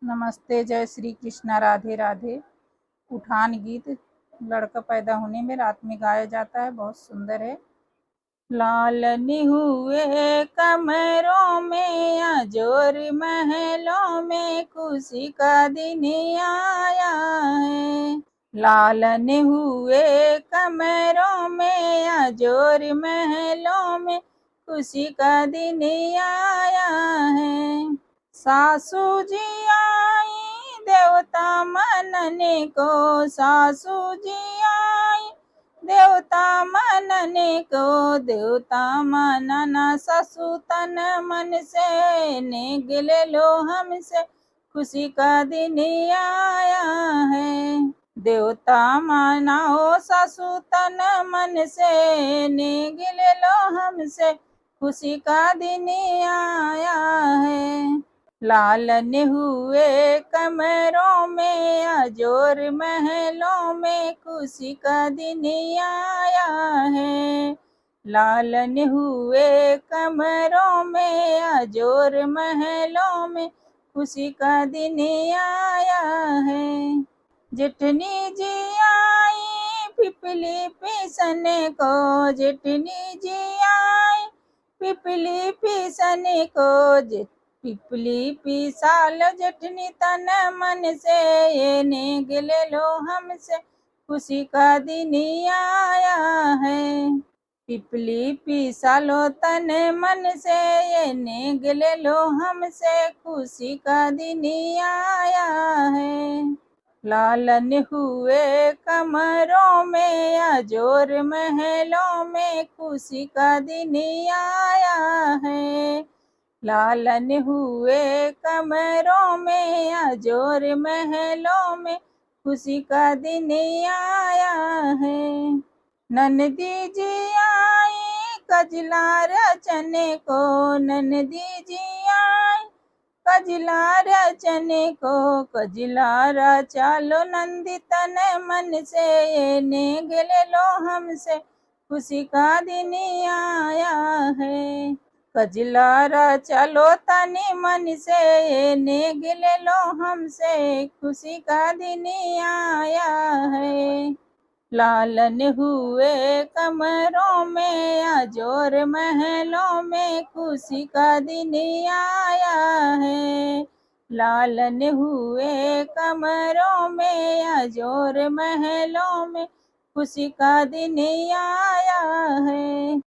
नमस्ते, जय श्री कृष्णा, राधे राधे। उठान गीत लड़का पैदा होने में रात में गाया जाता है, बहुत सुंदर है। लालन हुए कमरों में अजोर महलों में खुशी का दिन आया है। लालन हुए कमरों में अजोर महलों में खुशी का दिन आया है। सासू जी आई देवता मनने को, सासू जी आई देवता मनने को, देवता मनना सासू तन मन से, नेग ले लो हमसे खुशी का दिन आया है। देवता मनाओ सासू तन मन से, नेग ले लो हमसे खुशी का दिन आया है। लालन हुए कमरों में अजोर महलों में खुशी का दिन आया है। लालन हुए कमरों में अजोर महलों में खुशी का दिन आया है। जेठनी जी आई पिपली पीसने को, जेठनी जी आई पिपली पीसने को, पिपली पीसाल जेठनी तन मन से, ये नेग ले लो हमसे खुशी का दिन आया है। पिपली पीसालो तन मन से, ये नेग ले लो हमसे खुशी का दिन आया है। लालन हुए कमरों में अजोर महलों में खुशी का दिन आया है। लालन हुए कमरों में अजोर महलों में खुशी का दिन आया है। ननदी जी आई कजला रचने को, ननदी जी आई कजला रचने को, कजला रचालो नंदी तन मन से, ये नेग ले लो हमसे खुशी का दिन आया है। कजलारा चलो तनी मन से, ये नेग ले लो हमसे खुशी का दिन आया है। लालन हुए कमरों में अजोर महलों में खुशी का दिन आया है। लालन हुए कमरों में अजोर महलों में खुशी का दिन आया है।